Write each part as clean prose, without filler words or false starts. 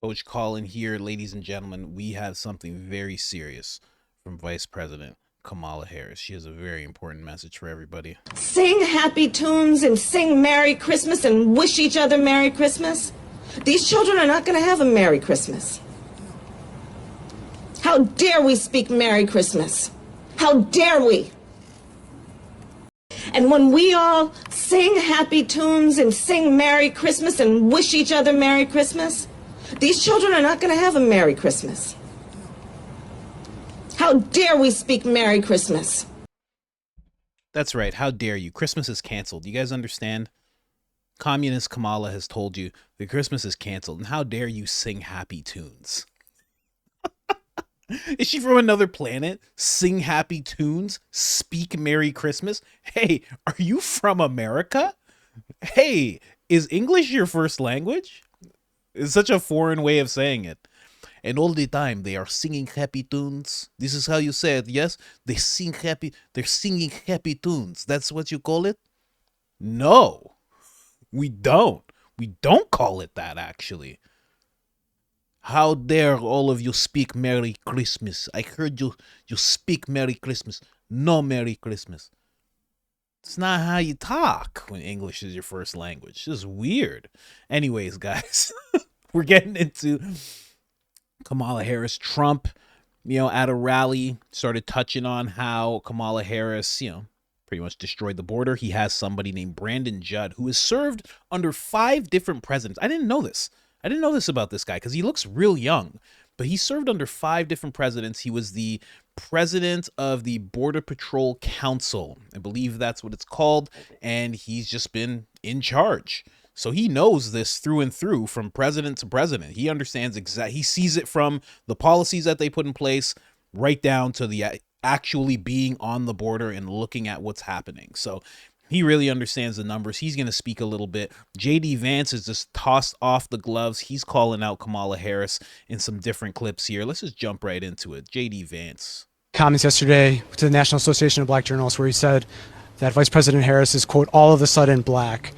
Coach Colin here, ladies and gentlemen. We have something very serious from Vice President Kamala Harris. She has a very important message for everybody. Sing happy tunes and sing Merry Christmas and wish each other Merry Christmas. These children are not going to have a Merry Christmas. How dare we speak Merry Christmas? How dare we? And when we all sing happy tunes and sing Merry Christmas and wish each other Merry Christmas, these children are not going to have a Merry Christmas. How dare we speak Merry Christmas? That's right. How dare you? Christmas is canceled. You guys understand? Communist Kamala has told you that Christmas is canceled. And how dare you sing happy tunes? Is she from another planet? Sing happy tunes? Speak Merry Christmas? Hey, are you from America? Hey, is English your first language? It's such a foreign way of saying it. And all the time they are singing happy tunes. This is how you say it, yes? They're singing happy tunes. That's what you call it? No, we don't. We don't call it that, actually. How dare all of you speak Merry Christmas? I heard you speak Merry Christmas. No Merry Christmas. It's not how you talk when English is your first language. This is weird. Anyways, guys, we're getting into Kamala Harris. Trump, at a rally started touching on how Kamala Harris, pretty much destroyed the border. He has somebody named Brandon Judd who has served under 5 different presidents. I didn't know this about this guy because he looks real young, but he served under 5 different presidents. He was the president of the Border Patrol Council. I believe that's what it's called. And he's just been in charge. So he knows this through and through from president to president. He understands he sees it from the policies that they put in place right down to the actually being on the border and looking at what's happening. So he really understands the numbers. He's going to speak a little bit. JD Vance has just tossed off the gloves. He's calling out Kamala Harris in some different clips here. Let's just jump right into it. JD Vance. Comments yesterday to the National Association of Black Journalists where he said that Vice President Harris is, quote, all of a sudden black.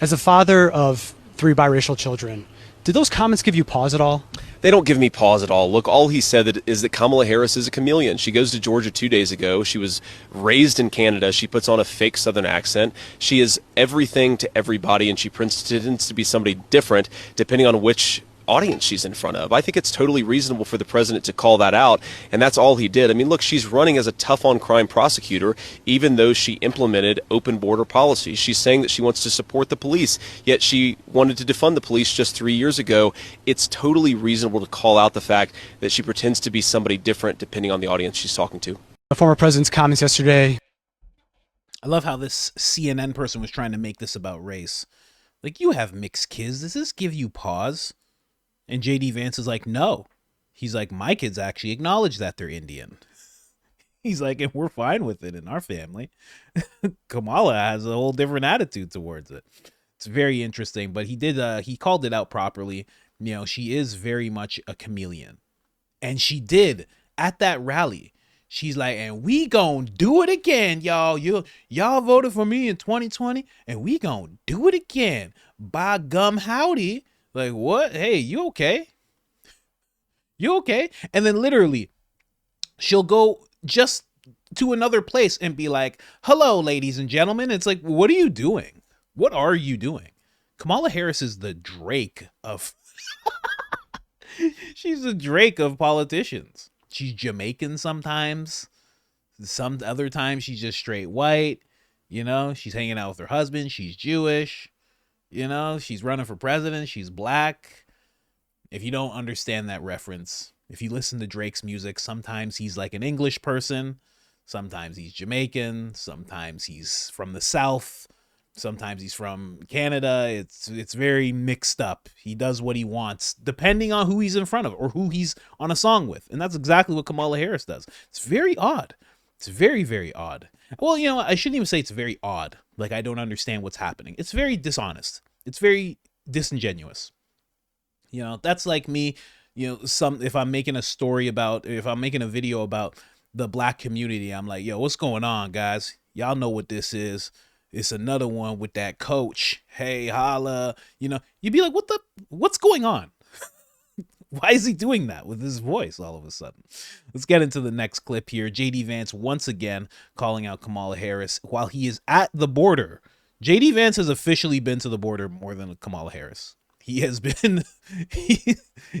As a father of 3 biracial children, did those comments give you pause at all? They don't give me pause at all. Look, all he said is that Kamala Harris is a chameleon. She goes to Georgia 2 days ago. She was raised in Canada. She puts on a fake Southern accent. She is everything to everybody, and she pretends to be somebody different depending on which audience she's in front of. I think it's totally reasonable for the president to call that out, and that's all he did. I mean, look, she's running as a tough-on-crime prosecutor, even though she implemented open border policies. She's saying that she wants to support the police, yet she wanted to defund the police just 3 years ago. It's totally reasonable to call out the fact that she pretends to be somebody different depending on the audience she's talking to. The former president's comments yesterday. I love how this CNN person was trying to make this about race. Like, you have mixed kids. Does this give you pause? And JD Vance is like, no. He's like, my kids actually acknowledge that they're Indian. He's like, and we're fine with it in our family. Kamala has a whole different attitude towards it. It's very interesting, but he called it out properly. She is very much a chameleon. And she did at that rally. She's like, and we gonna do it again, y'all. Y'all voted for me in 2020, and we gonna do it again. By gum howdy. Like, what? Hey, you okay? You okay? And then literally, she'll go just to another place and be like, hello, ladies and gentlemen. It's like, what are you doing? What are you doing? Kamala Harris is the Drake of... She's the Drake of politicians. She's Jamaican sometimes. Some other times she's just straight white. She's hanging out with her husband. She's Jewish. She's running for president. She's black. If you don't understand that reference, if you listen to Drake's music, sometimes he's like an English person. Sometimes he's Jamaican. Sometimes he's from the South. Sometimes he's from Canada. It's very mixed up. He does what he wants, depending on who he's in front of or who he's on a song with. And that's exactly what Kamala Harris does. It's very odd. It's very, very odd. Well, I shouldn't even say it's very odd. Like, I don't understand what's happening. It's very dishonest. It's very disingenuous. That's like me, if I'm making a video about the black community, I'm like, yo, what's going on, guys? Y'all know what this is. It's another one with that coach. Hey, holla. You'd be like, what's going on? Why is he doing that with his voice all of a sudden? Let's get into the next clip here. JD Vance once again calling out Kamala Harris while he is at the border. JD Vance has officially been to the border more than Kamala Harris. He has been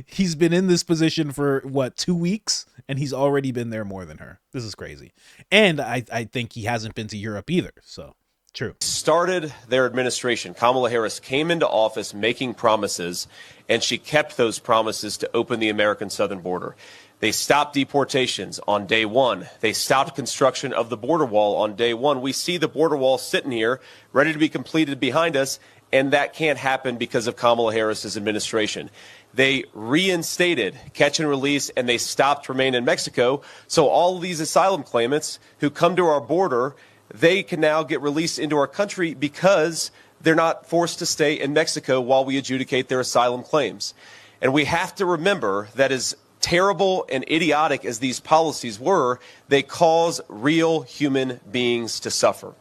he's been in this position for what, 2 weeks, and he's already been there more than her. This is crazy. And I think he hasn't been to Europe either. So true. Started their administration. Kamala Harris came into office making promises, and she kept those promises to open the American southern border. They stopped deportations on day one. They stopped construction of the border wall on day one. We see the border wall sitting here, ready to be completed behind us, and that can't happen because of Kamala Harris's administration. They reinstated catch and release, and they stopped remain in Mexico. So all of these asylum claimants who come to our border, they can now get released into our country because they're not forced to stay in Mexico while we adjudicate their asylum claims. And we have to remember that as terrible and idiotic as these policies were, they cause real human beings to suffer.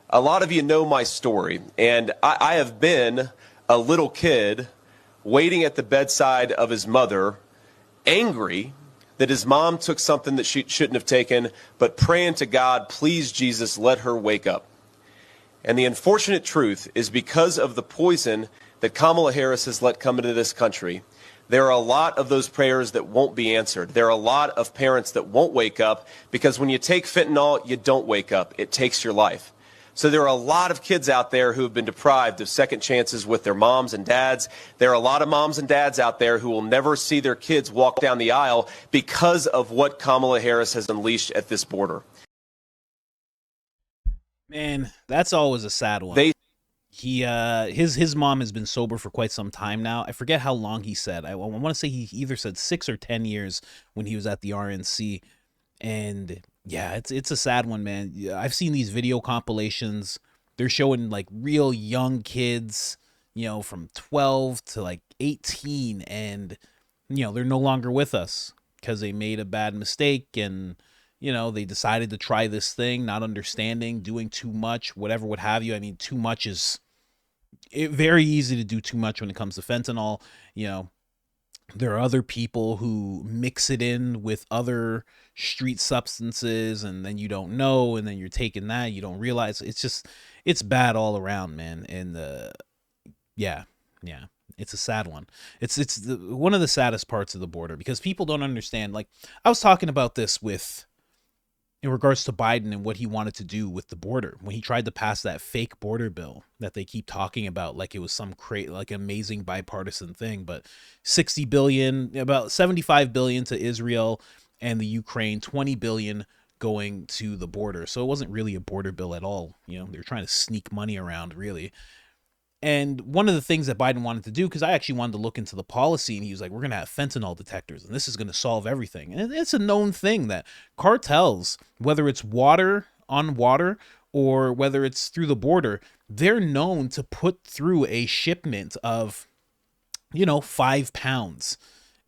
A lot of you know my story, and I have been a little kid waiting at the bedside of his mother, angry that his mom took something that she shouldn't have taken, but praying to God, please, Jesus, let her wake up. And the unfortunate truth is, because of the poison that Kamala Harris has let come into this country, there are a lot of those prayers that won't be answered. There are a lot of parents that won't wake up, because when you take fentanyl, you don't wake up. It takes your life. So there are a lot of kids out there who have been deprived of second chances with their moms and dads. There are a lot of moms and dads out there who will never see their kids walk down the aisle because of what Kamala Harris has unleashed at this border. Man, that's always a sad one. His mom has been sober for quite some time now. I forget how long he said. I want to say he either said 6 or 10 years when he was at the RNC. And yeah, it's a sad one, man. I've seen these video compilations. They're showing like real young kids, from 12 to like 18, and they're no longer with us because they made a bad mistake, and they decided to try this thing, not understanding, doing too much, whatever, what have you. I mean, too much is very easy to do too much when it comes to fentanyl. There are other people who mix it in with other street substances, and then you don't know, and then you're taking that, you don't realize. It's bad all around, man. And yeah, it's a sad one. It's one of the saddest parts of the border, because people don't understand. Like, I was talking about this in regards to Biden and what he wanted to do with the border when he tried to pass that fake border bill that they keep talking about like it was some like amazing bipartisan thing. But 60 billion, about 75 billion to Israel and the Ukraine, 20 billion going to the border. So it wasn't really a border bill at all. They're trying to sneak money around, really. And one of the things that Biden wanted to do, because I actually wanted to look into the policy, and he was like, we're going to have fentanyl detectors, and this is going to solve everything. And it's a known thing that cartels, whether it's on water or whether it's through the border, they're known to put through a shipment of, 5 pounds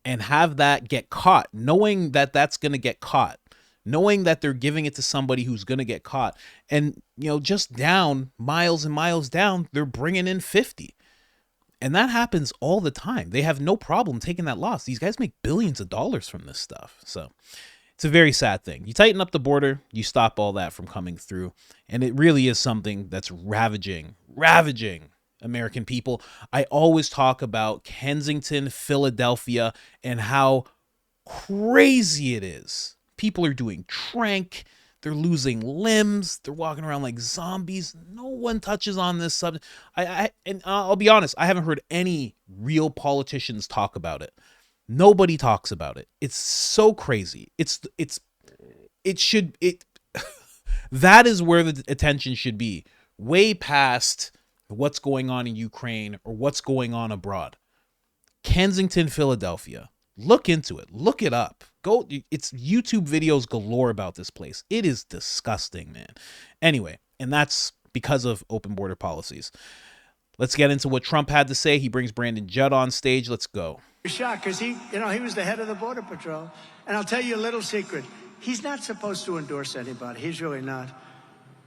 and have that get caught, knowing that that's going to get caught, knowing that they're giving it to somebody who's going to get caught. And, just down, miles and miles down, they're bringing in 50. And that happens all the time. They have no problem taking that loss. These guys make billions of dollars from this stuff. So it's a very sad thing. You tighten up the border, you stop all that from coming through. And it really is something that's ravaging American people. I always talk about Kensington, Philadelphia, and how crazy it is. People are doing trank. They're losing limbs. They're walking around like zombies. No one touches on this subject. And I'll be honest, I haven't heard any real politicians talk about it. Nobody talks about it. It's so crazy. That is where the attention should be, way past what's going on in Ukraine or what's going on abroad. Kensington, Philadelphia. Look into it. Look it up. It's YouTube videos galore about this place. It is disgusting, man. Anyway, and that's because of open border policies. Let's get into what Trump had to say. He brings Brandon Judd on stage. Let's go. Shocked because he was the head of the Border Patrol. And I'll tell you a little secret. He's not supposed to endorse anybody. He's really not.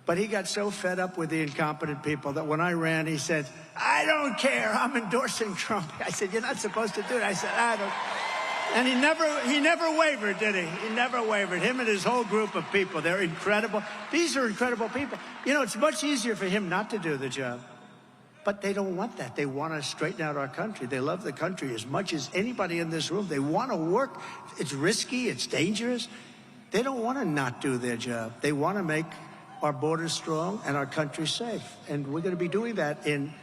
But he got so fed up with the incompetent people that when I ran, he said, I don't care. I'm endorsing Trump. I said, you're not supposed to do it. I said, I don't. And he never wavered, did he? He never wavered. Him and his whole group of people, they're incredible. These are incredible people. You know, it's much easier for him not to do the job. But they don't want that. They want to straighten out our country. They love the country as much as anybody in this room. They want to work. It's risky. It's dangerous. They don't want to not do their job. They want to make our borders strong and our country safe. And we're going to be doing that in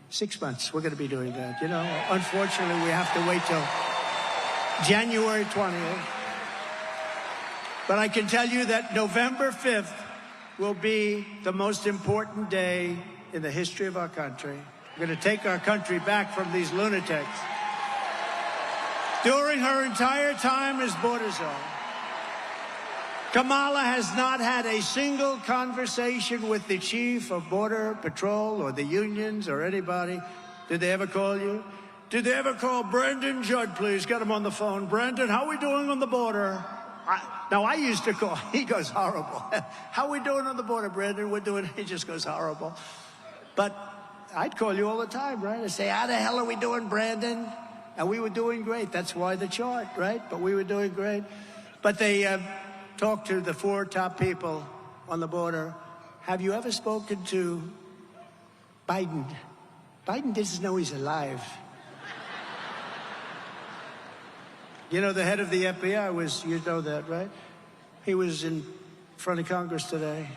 6 months. We're going to be doing that. You know, unfortunately, we have to wait till January 20th. But I can tell you that November 5th will be the most important day in the history of our country. We're going to take our country back from these lunatics. During her entire time as border czar, Kamala has not had a single conversation with the chief of Border Patrol or the unions or anybody. Did they ever call you? Did they ever call Brandon Judd, please? Get him on the phone. Brandon, how are we doing on the border? I used to call. He goes, horrible. How are we doing on the border, Brandon? We're doing, he just goes, horrible. But I'd call you all the time, right? I'd say, how the hell are we doing, Brandon? And we were doing great. That's why the chart, right? But we were doing great. But they talked to the 4 top people on the border. Have you ever spoken to Biden? Biden doesn't know he's alive. You know, the head of the FBI was, you know that, right? He was in front of Congress today,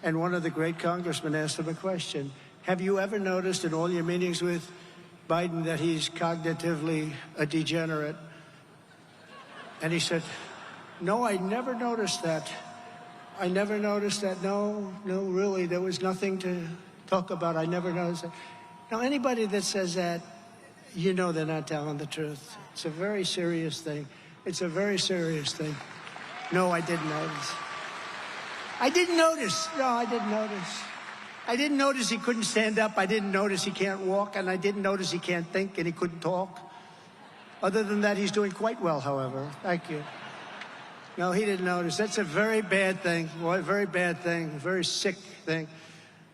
and one of the great congressmen asked him a question. Have you ever noticed in all your meetings with Biden that he's cognitively a degenerate? And he said, no, I never noticed that. I never noticed that. No, really, there was nothing to talk about. I never noticed that. Now, anybody that says that, you know they're not telling the truth. It's a very serious thing. It's a very serious thing. No, I didn't notice. I didn't notice. No, I didn't notice. I didn't notice he couldn't stand up. I didn't notice he can't walk. And I didn't notice he can't think and he couldn't talk. Other than that, he's doing quite well, however. Thank you. No, he didn't notice. That's a very bad thing. Well, a very bad thing. A very sick thing.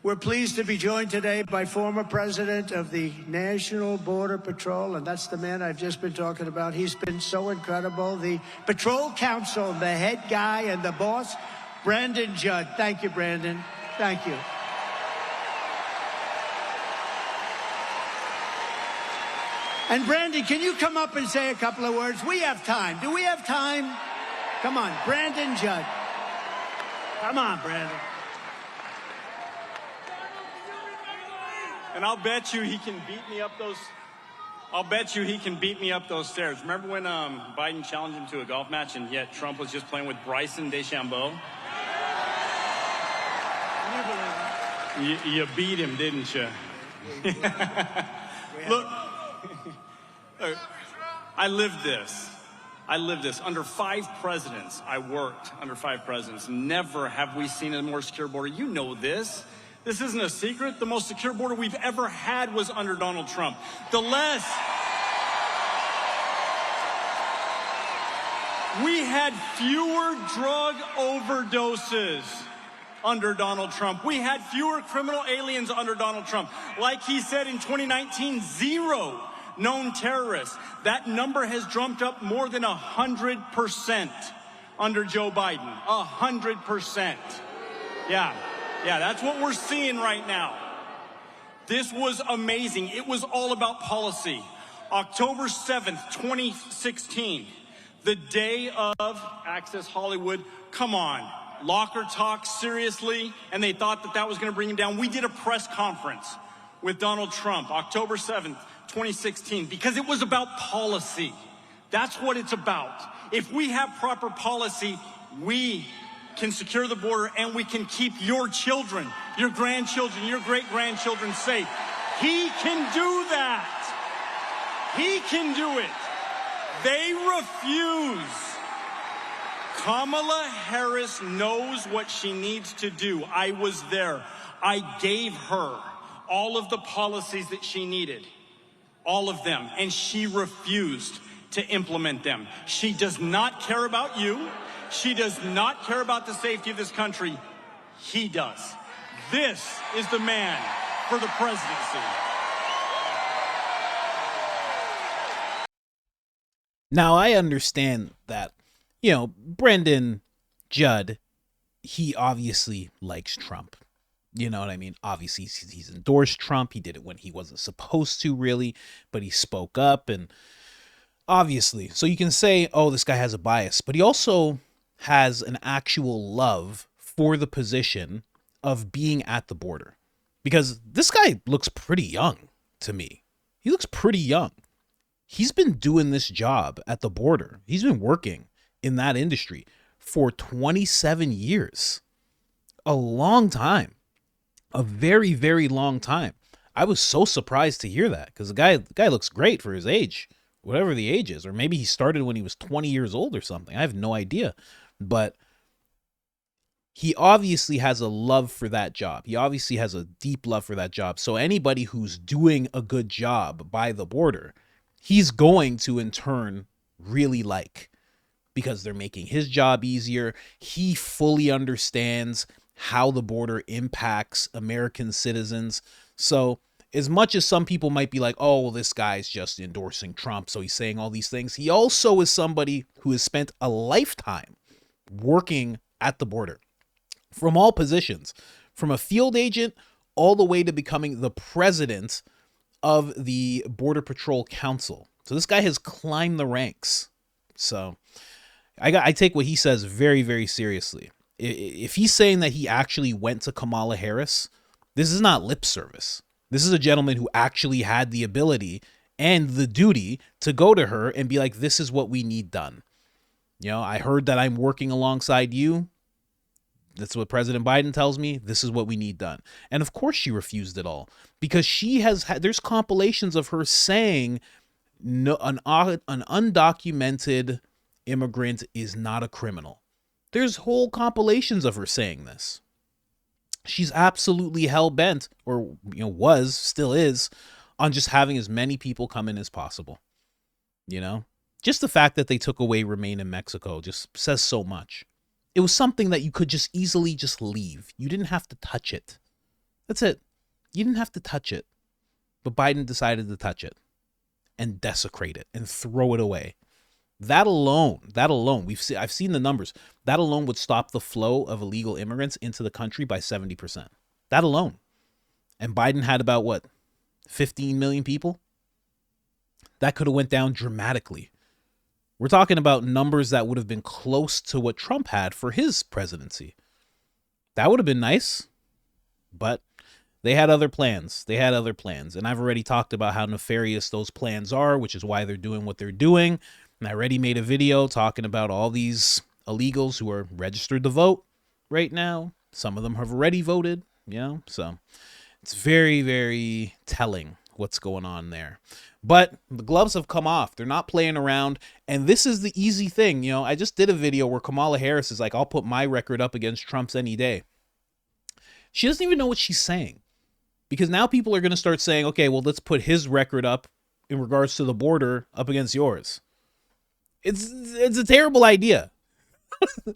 We're pleased to be joined today by former president of the National Border Patrol, and that's the man I've just been talking about. He's been so incredible. The Patrol Council, the head guy and the boss, Brandon Judd. Thank you, Brandon. Thank you. And Brandon, can you come up and say a couple of words? We have time. Do we have time? Come on, Brandon Judd. Come on, Brandon. And I'll bet you he can beat me up those. I'll bet you he can beat me up those stairs. Remember when Biden challenged him to a golf match, and yet Trump was just playing with Bryson DeChambeau? You beat him, didn't you? Look, I lived this. Under 5 presidents, I worked under 5 presidents. Never have we seen a more secure border. You know this. This isn't a secret. The most secure border we've ever had was under Donald Trump. We had fewer drug overdoses under Donald Trump. We had fewer criminal aliens under Donald Trump. Like he said in 2019, 0 known terrorists. That number has jumped up more than 100% under Joe Biden. 100%. Yeah, that's what we're seeing right now. This was amazing. It was all about policy. October 7th, 2016, the day of Access Hollywood. Come on, locker talk, seriously? And they thought that was going to bring him down. We did a press conference with Donald Trump, October 7th, 2016, because it was about policy. That's what it's about. If we have proper policy, we can secure the border and we can keep your children, your grandchildren, your great-grandchildren safe. He can do that. He can do it. They refuse. Kamala Harris knows what she needs to do. I was there. I gave her all of the policies that she needed, all of them, and she refused to implement them. She does not care about you. She does not care about the safety of this country. He does. This is the man for the presidency. Now, I understand that, Brendan Judd, he obviously likes Trump. You know what I mean? Obviously, he's endorsed Trump. He did it when he wasn't supposed to, really, but he spoke up, and obviously. So you can say, oh, this guy has a bias, but he also has an actual love for the position of being at the border. Because this guy looks pretty young to me. He looks pretty young. He's been doing this job at the border. He's been working in that industry for 27 years. A long time. A very, very long time. I was so surprised to hear that because the guy looks great for his age, whatever the age is. Or maybe he started when he was 20 years old or something. I have no idea. But he obviously has a love for that job. He obviously has a deep love for that job. So anybody who's doing a good job by the border, he's going to in turn really like, because they're making his job easier. He fully understands how the border impacts American citizens. So as much as some people might be like, oh, well, this guy's just endorsing Trump, so he's saying all these things, he also is somebody who has spent a lifetime working at the border from all positions, from a field agent all the way to becoming the president of the Border Patrol Council. So this guy has climbed the ranks. So I take what he says very, very seriously. If he's saying that he actually went to Kamala Harris, this is not lip service. This is a gentleman who actually had the ability and the duty to go to her and be like, this is what we need done. I heard that I'm working alongside you. That's what President Biden tells me. This is what we need done. And of course she refused it all, because she has had, there's compilations of her saying no, an undocumented immigrant is not a criminal. There's whole compilations of her saying this. She's absolutely hell-bent, or still is, on just having as many people come in as possible. Just the fact that they took away Remain in Mexico just says so much. It was something that you could just easily just leave. You didn't have to touch it. That's it. You didn't have to touch it. But Biden decided to touch it and desecrate it and throw it away. That alone, I've seen the numbers. That alone would stop the flow of illegal immigrants into the country by 70%. That alone. And Biden had about 15 million people? That could have went down dramatically. We're talking about numbers that would have been close to what Trump had for his presidency. That would have been nice, but they had other plans. And I've already talked about how nefarious those plans are, which is why they're doing what they're doing. And I already made a video talking about all these illegals who are registered to vote right now. Some of them have already voted, so it's very, very telling what's going on there. But the gloves have come off. They're not playing around. And this is the easy thing. I just did a video where Kamala Harris is like, I'll put my record up against Trump's any day. She doesn't even know what she's saying. Because now people are going to start saying, okay, well, let's put his record up in regards to the border up against yours. It's a terrible idea.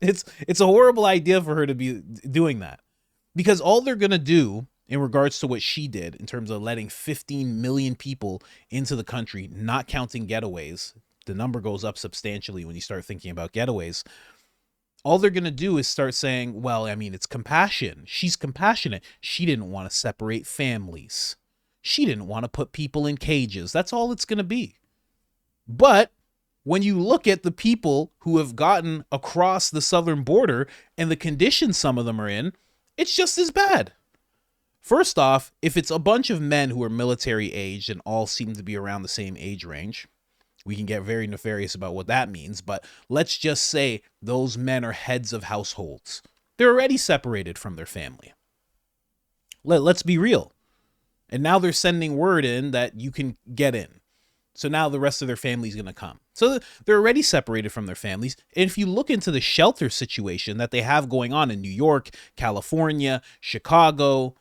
It's a horrible idea for her to be doing that. Because all they're going to do in regards to what she did in terms of letting 15 million people into the country, not counting getaways, the number goes up substantially when you start thinking about getaways. All they're going to do is start saying, well, it's compassion. She's compassionate. She didn't want to separate families. She didn't want to put people in cages. That's all it's going to be. But when you look at the people who have gotten across the southern border and the conditions some of them are in, it's just as bad. First off, if it's a bunch of men who are military aged and all seem to be around the same age range, we can get very nefarious about what that means, but let's just say those men are heads of households. They're already separated from their family. Let's be real. And now they're sending word in that you can get in. So now the rest of their family is going to come. So they're already separated from their families. And if you look into the shelter situation that they have going on in New York, California, Chicago,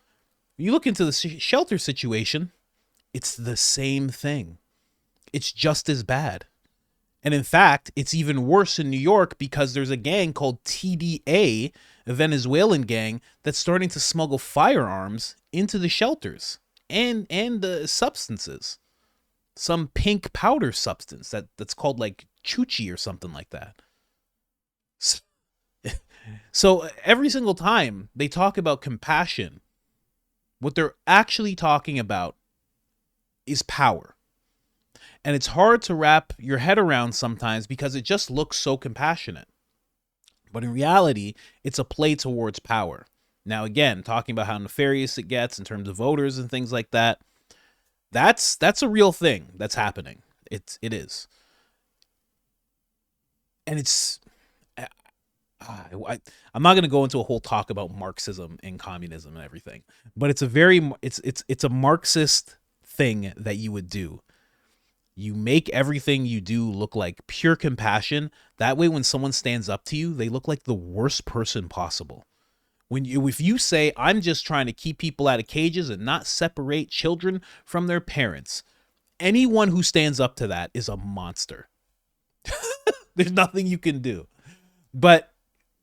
you look into the shelter situation, it's the same thing. It's just as bad. And in fact, it's even worse in New York because there's a gang called TDA, a Venezuelan gang, that's starting to smuggle firearms into the shelters and the substances. some pink powder substance that's called like chuchi or something like that. So every single time they talk about compassion, what they're actually talking about is power. And it's hard to wrap your head around sometimes because it just looks so compassionate. But in reality, it's a play towards power. Now, again, talking about how nefarious it gets in terms of voters and things like that, that's a real thing that's happening. It is. And it's... I'm not going to go into a whole talk about Marxism and communism and everything, but it's a Marxist thing that you would do. You make everything you do look like pure compassion. That way, when someone stands up to you, they look like the worst person possible. If you say, I'm just trying to keep people out of cages and not separate children from their parents, anyone who stands up to that is a monster. There's nothing you can do. But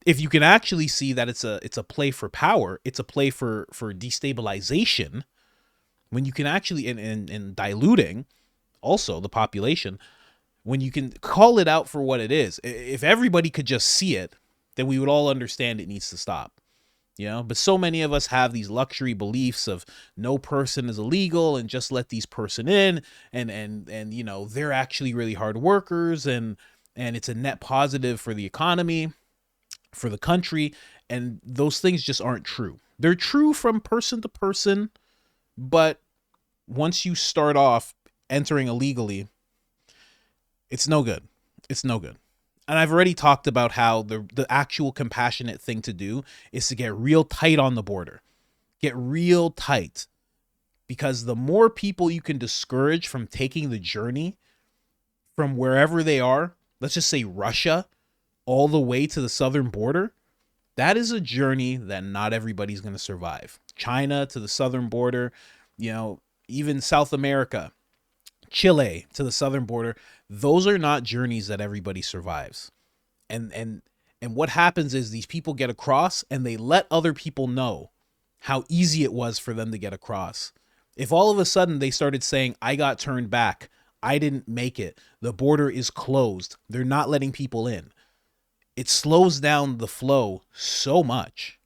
if you can actually see that it's a play for power, it's a play for destabilization, when you can actually, and diluting also the population, when you can call it out for what it is, if everybody could just see it, then we would all understand it needs to stop. But so many of us have these luxury beliefs of no person is illegal and just let these person in, and they're actually really hard workers, and it's a net positive for the economy, for the country, and those things just aren't true. They're true from person to person, but once you start off entering illegally, it's no good. It's no good. And I've already talked about how the actual compassionate thing to do is to get real tight on the border. Get real tight. Because the more people you can discourage from taking the journey from wherever they are, let's just say Russia, all the way to the southern border, that is a journey that not everybody's going to survive. China to the southern border, even South America, Chile to the southern border, those are not journeys that everybody survives. And what happens is these people get across and they let other people know how easy it was for them to get across. If all of a sudden they started saying, I got turned back, I didn't make it, the border is closed, they're not letting people in, it slows down the flow so much.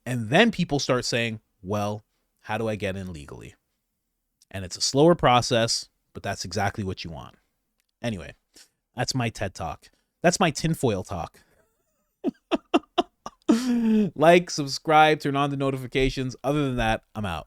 And then people start saying, well, how do I get in legally? And it's a slower process, but that's exactly what you want. Anyway, that's my TED Talk. That's my tinfoil talk. Like, subscribe, turn on the notifications. Other than that, I'm out.